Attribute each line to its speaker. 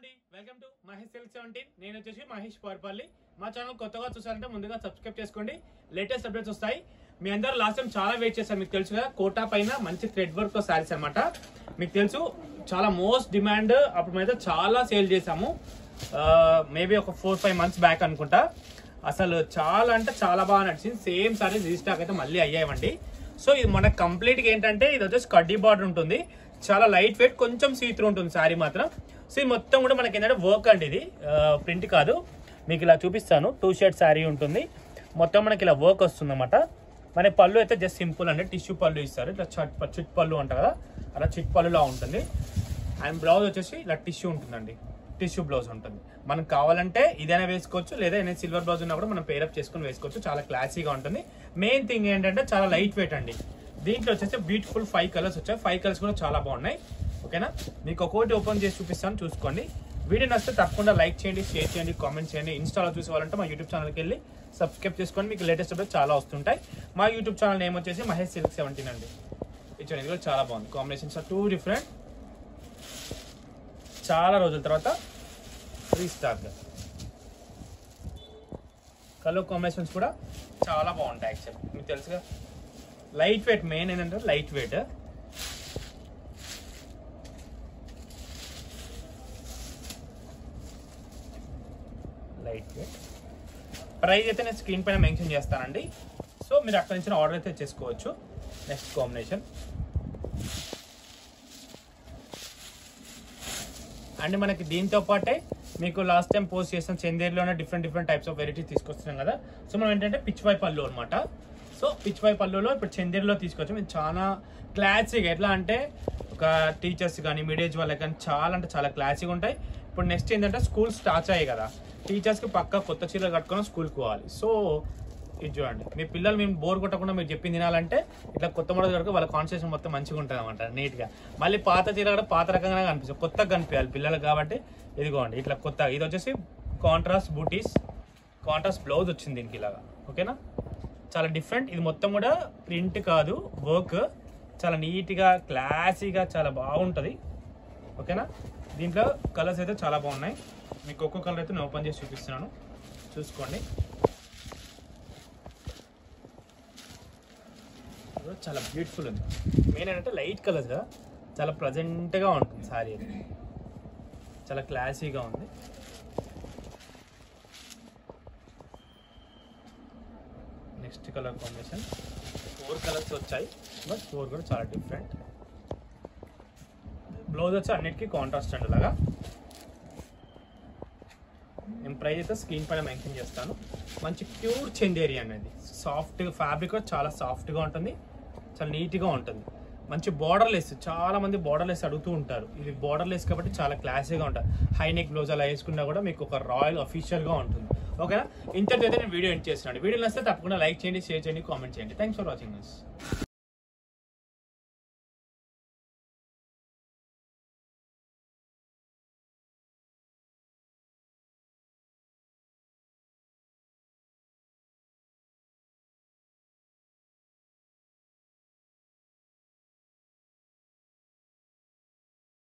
Speaker 1: అండి, welcome to Mahesh silk 17. నేను వచ్చేసి మహేష్ పవర్పల్లి. మా ఛానల్ కొత్తగా చూసారంటే ముందుగా సబ్స్క్రైబ్ చేసుకోండి. లేటెస్ట్ అప్డేట్స్ వస్తాయి. మీ అందరూ లాస్ట్ టైం చాలా వెయిట్ చేశారు, మీకు తెలుసు కదా. కోటా పైన మంచి థ్రెడ్ వర్క్ తో శారీస్ అనమాట. మీకు తెలుసు చాలా మోస్ట్ డిమాండ్. అప్పుడు మీద చాలా సేల్ చేసాము, మేబీ ఒక 4-5 మంత్స్ బ్యాక్ అనుకుంటా. అసలు చాలా అంటే చాలా బాగా నచ్చింది. సేమ్ సారీస్ రీస్టాక్ అయితే మళ్ళీ అయ్యాయండి. సో ఇది మనకు కంప్లీట్గా ఏంటంటే ఇది వచ్చేసి కడ్డీ బార్డర్ ఉంటుంది, చాలా లైట్ వెయిట్, కొంచెం సీత్రూ ఉంటుంది శారీ మాత్రం. సో ఇది మొత్తం కూడా మనకి ఏంటంటే వర్క్ అండి, ఇది ప్రింట్ కాదు. మీకు ఇలా చూపిస్తాను. 2 షేడ్ శారీ ఉంటుంది, మొత్తం మనకి ఇలా వర్క్ వస్తుంది అనమాట. మన పళ్ళు అయితే జస్ట్ సింపుల్ అండి, టిష్యూ పళ్ళు ఇస్తారు. ఇట్లా చిట్ పళ్ళు అంటారు కదా, అలా చిట్ పళ్ళులా ఉంటుంది. అండ్ బ్లౌజ్ వచ్చేసి ఇలా టిష్యూ ఉంటుందండి, టిష్యూ బ్లౌజ్ ఉంటుంది. మనకు కావాలంటే ఇదైనా వేసుకోవచ్చు, లేదా ఏదైనా సిల్వర్ బ్లౌజ్ ఉన్నా కూడా మనం పేరప్ చేసుకుని వేసుకోవచ్చు. చాలా క్లాసీగా ఉంటుంది. మెయిన్ థింగ్ ఏంటంటే చాలా లైట్ వెయిట్ అండి. దీంట్లో వచ్చేసి బ్యూటిఫుల్ 5 కలర్స్ వచ్చాయి. 5 కలర్స్ కూడా చాలా బాగున్నాయి. ఓకేనా, మీకు ఒక్కొక్కటి ఓపెన్ చేసి చూపిస్తాను, చూసుకోండి. వీడియో నచ్చితే తప్పకుండా లైక్ చేయండి, షేర్ చేయండి, కామెంట్ చేయండి. ఇన్స్టాలో చూసేవాళ్ళంటే మా యూట్యూబ్ ఛానల్కి వెళ్ళి సబ్స్క్రైబ్ చేసుకోండి, మీకు లేటెస్ట్ అప్డేట్స్ చాలా వస్తుంటాయి. మా యూట్యూబ్ ఛానల్ నేమ్ వచ్చేసి మహేష్ సిల్క్ 17 అండి. ఇది కూడా చాలా బాగుంది. Combinations are 2 different. చాలా రోజుల తర్వాత రీస్టాక్. కలర్ కాంబినేషన్స్ కూడా చాలా బాగుంటాయి. యాక్చువల్లీ మీకు తెలుసుగా, లైట్ వెయిట్. మెయిన్ ఏంటంటే light weight. Light weight. Price అయితే నేను స్క్రీన్ పైన మెన్షన్ చేస్తానండి. సో మీరు అక్కడి నుంచి ఆర్డర్ అయితే చేసుకోవచ్చు. నెక్స్ట్ కాంబినేషన్ అండ్ మనకి దీంతో పాటే మీకు లాస్ట్ టైం పోస్ట్ చేసిన చందేరిలోనే డిఫరెంట్ టైప్స్ ఆఫ్ వెరైటీస్ తీసుకొస్తున్నాం కదా. సో మనం ఏంటంటే పిచ్వాయ్ పళ్ళు అనమాట. సో పిచ్వాయ్ పళ్ళులో ఇప్పుడు చందేరిలో తీసుకొచ్చాం. ఇది చాలా క్లాసీగా, ఎట్లా అంటే ఒక టీచర్స్ కానీ మిడ్ ఏజ్ వాళ్ళకి కానీ చాలా అంటే చాలా క్లాసీగా ఉంటాయి. ఇప్పుడు నెక్స్ట్ ఏంటంటే స్కూల్ స్టార్ట్ అయ్యాయి కదా, టీచర్స్కి పక్కా కొత్త చీరలు కట్టుకొని స్కూల్కి పోవాలి. సో ఇది చూడండి, మీ పిల్లలు మేము బోర్ కొట్టకుండా మీరు చెప్పింది తినాలంటే ఇట్లా కొత్త మోడల్ కనుక వాళ్ళ కాన్సన్ట్రేషన్ మొత్తం మంచిగా ఉంటుంది అనమాట, నీట్గా. మళ్ళీ పాత చీర కూడా పాత రకంగానే కనిపిస్తుంది, కొత్తగా కనిపించాలి పిల్లలకు. కాబట్టి ఇదిగోండి ఇట్లా కొత్త. ఇది వచ్చేసి కాంట్రాస్ట్ బూటీస్, కాంట్రాస్ట్ బ్లౌజ్ వచ్చింది దీనికి ఇలాగా. ఓకేనా, చాలా డిఫరెంట్. ఇది మొత్తం కూడా ప్రింట్ కాదు, వర్క్. చాలా నీట్గా క్లాసీగా చాలా బాగుంటుంది. ఓకేనా, దీంట్లో కలర్స్ అయితే చాలా బాగున్నాయి. మీకు ఒక్కో కలర్ అయితే నేను ఓపెన్ చేసి చూపిస్తున్నాను, చూసుకోండి. చాలా బ్యూటిఫుల్ ఉంది. మెయిన్ ఏంటంటే లైట్ కలర్స్ కదా, చాలా ప్రజెంట్గా ఉంటుంది సారీ. అది చాలా క్లాసీగా ఉంది. నెక్స్ట్ కలర్ కాంబినేషన్ 4 కలర్స్ వచ్చాయి, బట్ 4 కూడా చాలా డిఫరెంట్. బ్లౌజ్ వచ్చి అన్నిటికీ కాంట్రాస్ట్ అండి లాగా. నేను ప్రైస్ అయితే స్క్రీన్ పైన మెన్షన్ చేస్తాను. మంచి ప్యూర్ చందేరి అనేది, సాఫ్ట్ ఫ్యాబ్రిక్ చాలా సాఫ్ట్గా ఉంటుంది, చాలా నీట్గా ఉంటుంది. మంచి బార్డర్ లెస్, చాలా మంది బార్డర్ లెస్ అడుగుతూ ఉంటారు. ఇది బార్డర్ లెస్ కాబట్టి చాలా క్లాసీగా ఉంటుంది. హైనెక్ బ్లౌజ్ అలా వేసుకున్నా కూడా మీకు ఒక రాయల్ అఫీషియల్గా ఉంటుంది. ఓకేనా, ఇంతటితో అయితే నేను వీడియో ఎండ్ చేస్తున్నాను. వీడియో నచ్చితే తప్పకుండా లైక్ చేయండి, షేర్ చేయండి, కామెంట్ చేయండి. Thanks for watching this.